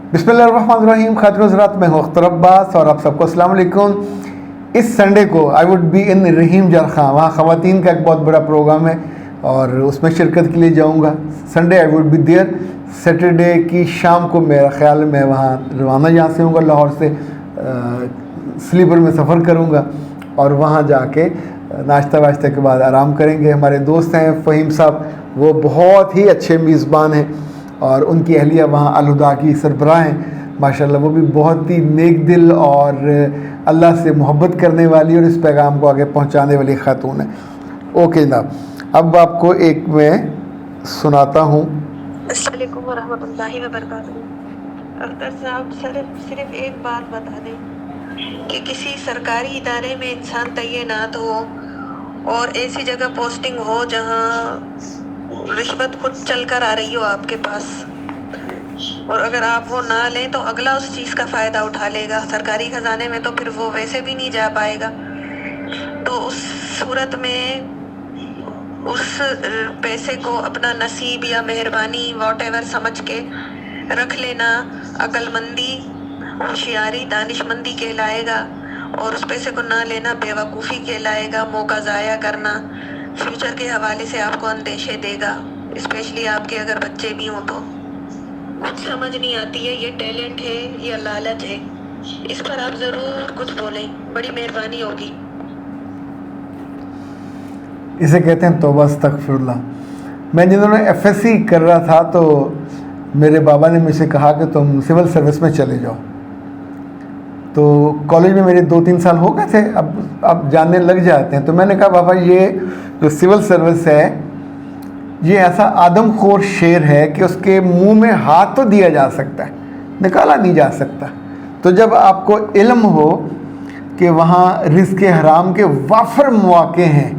बिस्मिल्लाहिर्रहमानिर्रहीम। खातिन हज़रात, मैं हूँ अख्तर अब्बास और आप सबको अस्सलाम वालेकुम। इस संडे को आई वुड बी इन रहीम जरखा, वहाँ ख़वातीन का एक बहुत बड़ा प्रोग्राम है और उसमें शिरकत के लिए जाऊँगा। Sunday I would be there. Saturday की शाम को मेरा ख्याल मैं वहाँ रवाना यहाँ से होऊंगा, लाहौर से स्लीपर में सफ़र करूँगा और वहाँ जाके नाश्ता वाश्ते के बाद आराम करेंगे। हमारे दोस्त हैं फ़हीम साहब, वो बहुत ही अच्छे मेज़बान हैं और उनकी अहलिया वहाँ अल-हुदा की सरबराह हैं माशाल्लाह। वो भी बहुत ही नेक दिल और अल्लाह से मोहब्बत करने वाली और इस पैगाम को आगे पहुँचाने वाली खातून है। ओके जनाब, अब आपको एक मैं सुनाता हूँ। अस्सलाम वालेकुम वरहमतुल्लाहि वबरकातुहू। अख्तर साहब, सिर्फ एक बात बता दें कि किसी सरकारी इदारे में इंसान तैनात हो और ऐसी जगह पोस्टिंग हो जहाँ रिश्वत खुद चल कर आ रही हो आपके पास, और अगर आप वो ना लें तो अगला उस चीज़ का फ़ायदा उठा लेगा सरकारी ख़जाने में, तो फिर वो वैसे भी नहीं जा पाएगा। तो उस सूरत में उस पैसे को अपना नसीब या मेहरबानी वॉटेवर समझ के रख लेना अक्लमंदी, होशियारी, दानिशमंदी कहलाएगा, और उस पैसे को ना लेना बेवकूफ़ी कहलाएगा, मौका ज़ाया करना फ्यूचर के हवाले से आपको अंदेशे देगा, स्पेशली आपके अगर बच्चे भी हों तो। कुछ समझ नहीं आती है ये टैलेंट है या लालच है, इस पर आप ज़रूर कुछ बोलें, बड़ी मेहरबानी होगी। इसे कहते हैं तौबा अस्तगफिरुल्लाह। मैं जिन्होंने एफएससी कर रहा था तो मेरे बाबा ने मुझसे कहा कि तुम सिविल सर्विस में चले जाओ। तो कॉलेज में मेरे 2-3 साल हो गए थे, अब जानने लग जाते हैं। तो मैंने कहा बाबा, ये जो सिविल सर्विस है ये ऐसा आदमखोर शेर है कि उसके मुंह में हाथ तो दिया जा सकता है, निकाला नहीं जा सकता। तो जब आपको इल्म हो कि वहाँ रिज़्क़ हराम के वाफर मौके हैं,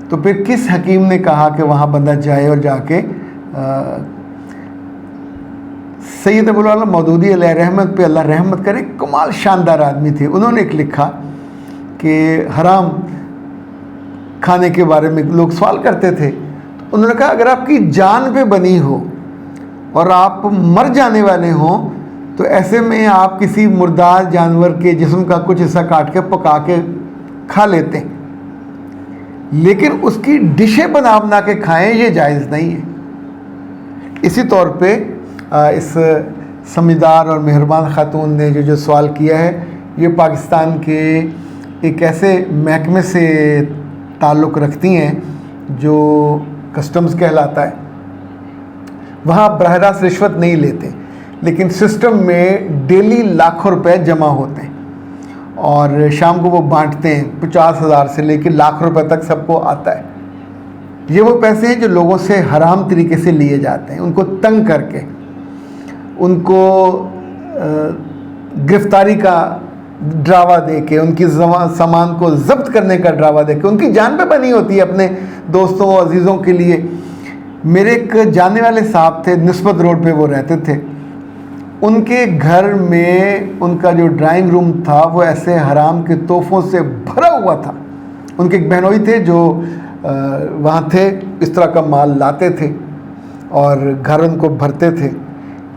तो फिर किस हकीम ने कहा कि वहाँ बंदा जाए और जाके सैयद अबुल आला मौदूदी अलैहि रहमत पे अल्लाह रहमत करे, कमाल शानदार आदमी थे। उन्होंने एक लिखा कि हराम खाने के बारे में लोग सवाल करते थे, तो उन्होंने कहा अगर आपकी जान पे बनी हो और आप मर जाने वाले हों तो ऐसे में आप किसी मुर्दार जानवर के जिस्म का कुछ हिस्सा काट के पका के खा लेते हैं, लेकिन उसकी डिशें बना के खाएं ये जायज़ नहीं है। इसी तौर पे इस समझदार और मेहरबान खातून ने जो सवाल किया है, ये पाकिस्तान के एक ऐसे महकमे से ताल्लुक़ रखती हैं जो कस्टम्स कहलाता है। वहाँ बराह रास्त रिश्वत नहीं लेते, लेकिन सिस्टम में डेली लाखों रुपए जमा होते हैं और शाम को वो बांटते हैं। 50,000 से लेकर लाख रुपए तक सबको आता है। ये वो पैसे हैं जो लोगों से हराम तरीके से लिए जाते हैं, उनको तंग करके, उनको गिरफ्तारी का ड्रावा दे के, उनकी सामान को ज़ब्त करने का ड्रावा दे के, उनकी जान पे बनी होती है अपने दोस्तों और अजीज़ों के लिए। मेरे एक जानने वाले साहब थे, निस्बत रोड पे वो रहते थे। उनके घर में उनका जो ड्राइंग रूम था वो ऐसे हराम के तोहफ़ों से भरा हुआ था। उनके एक बहनोई थे जो वहाँ थे, इस तरह का माल लाते थे और घर उनको भरते थे।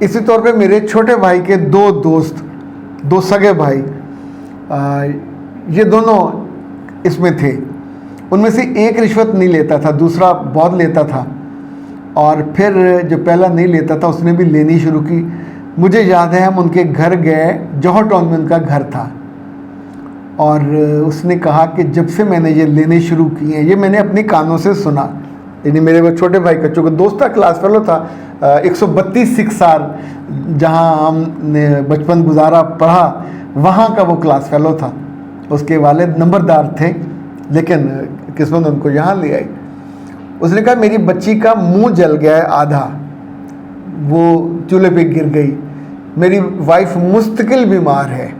इसी तौर पे मेरे छोटे भाई के 2 दोस्त, 2 सगे भाई, ये दोनों इसमें थे। उनमें से एक रिश्वत नहीं लेता था, दूसरा बहुत लेता था, और फिर जो पहला नहीं लेता था उसने भी लेनी शुरू की। मुझे याद है हम उनके घर गए, जौहर टाउन में उनका घर था, और उसने कहा कि जब से मैंने ये लेने शुरू किए हैं, ये मैंने अपने कानों से सुना, यानी मेरे वो छोटे भाई का चूँकि दोस्त था, क्लास फेलो था, 132 सिक्सार जहाँ हमने बचपन गुजारा पढ़ा वहाँ का वो क्लास फेलो था। उसके वालिद नंबरदार थे, लेकिन किस्मत उनको यहाँ ले आई। उसने कहा मेरी बच्ची का मुंह जल गया है आधा, वो चूल्हे पे गिर गई। मेरी वाइफ मुस्तकिल बीमार है,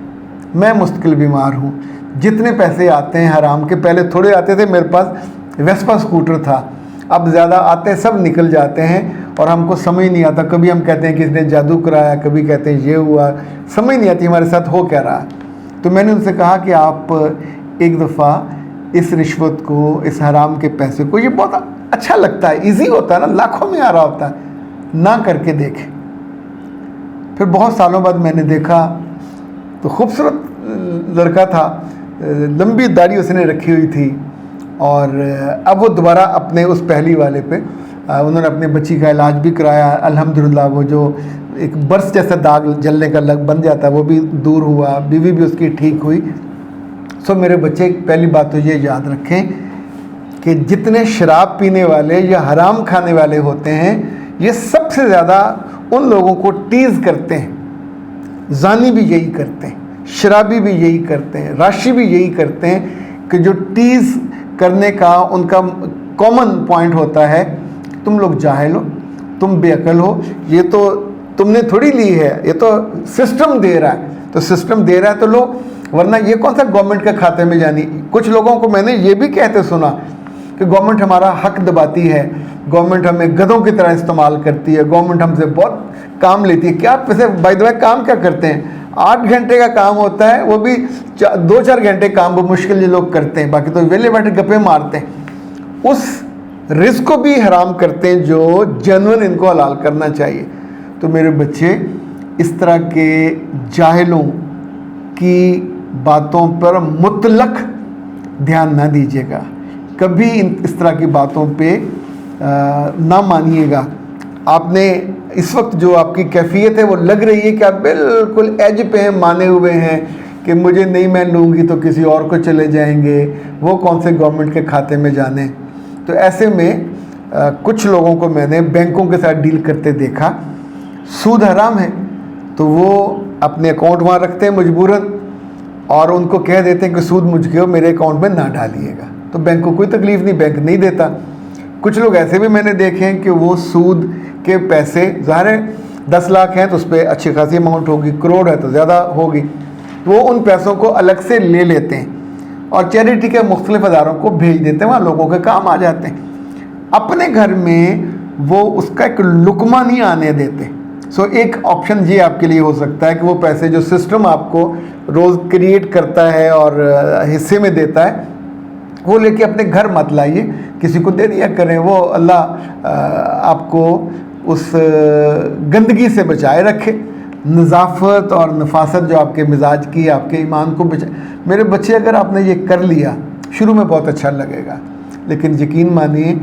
मैं मुस्तकिल बीमार हूँ। जितने पैसे आते हैं हराम के, पहले थोड़े आते थे, मेरे पास वेस्पा स्कूटर था, अब ज़्यादा आते हैं, सब निकल जाते हैं और हमको समझ नहीं आता। कभी हम कहते हैं कि इसने जादू कराया, कभी कहते हैं ये हुआ, समझ नहीं आती हमारे साथ हो क्या रहा। तो मैंने उनसे कहा कि आप एक दफ़ा इस रिश्वत को, इस हराम के पैसे को, ये बहुत अच्छा लगता है, इजी होता है ना, लाखों में आ रहा होता है, ना करके देखें। پھر بہت سالوں بعد میں نے دیکھا تو خوبصورت لڑکا تھا، لمبی داڑھی اس نے رکھی ہوئی تھی، اور اب وہ دوبارہ اپنے اس پہلی والے پہ انہوں نے اپنے بچی کا علاج بھی کرایا الحمدللہ۔ وہ جو ایک برس جیسا داغ جلنے کا بن جاتا وہ بھی دور ہوا، بیوی بھی اس کی ٹھیک ہوئی۔ سو میرے بچے پہلی بات تو یہ یاد رکھیں کہ جتنے شراب پینے والے یا حرام کھانے والے ہوتے ہیں یہ سب سے زیادہ ان لوگوں کو ٹیز کرتے ہیں۔ زانی بھی یہی کرتے ہیں، شرابی بھی یہی کرتے ہیں، راشی بھی یہی کرتے ہیں کہ جو ٹیز کرنے کا ان کا کامن پوائنٹ ہوتا ہے تم لوگ جاہل ہو، تم بے عقل ہو، یہ تو تم نے تھوڑی لی ہے، یہ تو سسٹم دے رہا ہے، تو سسٹم دے رہا ہے تو لو، ورنہ یہ کون سا گورنمنٹ کے کھاتے میں جانی۔ کچھ لوگوں کو میں نے یہ بھی کہتے سنا کہ گورنمنٹ ہمارا حق دباتی ہے، گورنمنٹ ہمیں گدھوں کی طرح استعمال کرتی ہے، گورنمنٹ ہم سے بہت کام لیتی ہے۔ کیا ویسے بائی دا وے کام کیا کرتے ہیں؟ 8 گھنٹے کا کام ہوتا ہے، وہ بھی 2-4 گھنٹے کام وہ مشکل یہ لوگ کرتے ہیں، باقی تو ویلے بیٹھے گپے مارتے ہیں۔ اس رزق کو بھی حرام کرتے ہیں جو جنون ان کو حلال کرنا چاہیے۔ تو میرے بچے اس طرح کے جاہلوں کی باتوں پر مطلق دھیان نہ دیجیے گا، کبھی اس طرح کی باتوں پہ نہ مانیے گا۔ آپ نے اس وقت جو آپ کی کیفیت ہے وہ لگ رہی ہے کہ آپ بالکل ایج پہ ہیں، مانے ہوئے ہیں کہ مجھے نہیں میں لوں گی تو کسی اور کو چلے جائیں گے، وہ کون سے گورنمنٹ کے کھاتے میں جانے۔ تو ایسے میں کچھ لوگوں کو میں نے بینکوں کے ساتھ ڈیل کرتے دیکھا، سود حرام ہے تو وہ اپنے اکاؤنٹ وہاں رکھتے ہیں مجبوراً، اور ان کو کہہ دیتے ہیں کہ سود مجھ کے ہو، میرے اکاؤنٹ میں نہ ڈالیے گا، تو بینک کو کوئی تکلیف نہیں، بینک نہیں دیتا۔ کچھ لوگ ایسے بھی میں نے دیکھے ہیں کہ وہ سود کے پیسے، ظاہر ہے 10 لاکھ ہیں تو اس پہ اچھی خاصی اماؤنٹ ہوگی، کروڑ ہے تو زیادہ ہوگی، وہ ان پیسوں کو الگ سے لے لیتے ہیں اور چیریٹی کے مختلف اداروں کو بھیج دیتے ہیں، وہاں لوگوں کے کام آ جاتے ہیں۔ اپنے گھر میں وہ اس کا ایک لقمہ نہیں آنے دیتے۔ سو ایک آپشن یہ آپ کے لیے ہو سکتا ہے کہ وہ پیسے جو سسٹم آپ کو روز کریٹ کرتا ہے اور حصے میں دیتا ہے وہ لے کے اپنے گھر مت لائیے، کسی کو دے دیا کریں، وہ اللہ آپ کو اس گندگی سے بچائے رکھے، نظافت اور نفاست جو آپ کے مزاج کی، آپ کے ایمان کو بچائے۔ میرے بچے اگر آپ نے یہ کر لیا شروع میں بہت اچھا لگے گا، لیکن یقین مانیے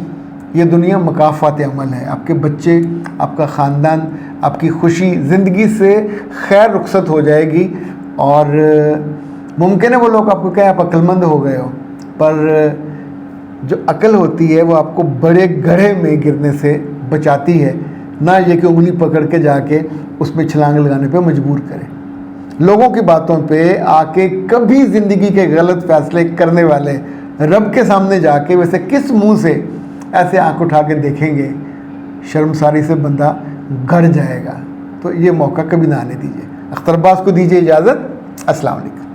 یہ دنیا مکافات عمل ہے۔ آپ کے بچے، آپ کا خاندان، آپ کی خوشی زندگی سے خیر رخصت ہو جائے گی، اور ممکن ہے وہ لوگ آپ کو کہیں آپ عقل مند ہو گئے ہو، پر جو عقل ہوتی ہے وہ آپ کو بڑے گڑھے میں گرنے سے بچاتی ہے، نہ یہ کہ انگلی پکڑ کے جا کے اس میں چھلانگ لگانے پہ مجبور کرے۔ لوگوں کی باتوں پہ آ کے کبھی زندگی کے غلط فیصلے کرنے والے رب کے سامنے جا کے ویسے کس منہ سے ایسے آنکھ اٹھا کے دیکھیں گے؟ شرمساری سے بندہ گڑ جائے گا۔ تو یہ موقع کبھی نہ آنے دیجیے۔ اختر عباس کو دیجیے اجازت۔ السلام علیکم۔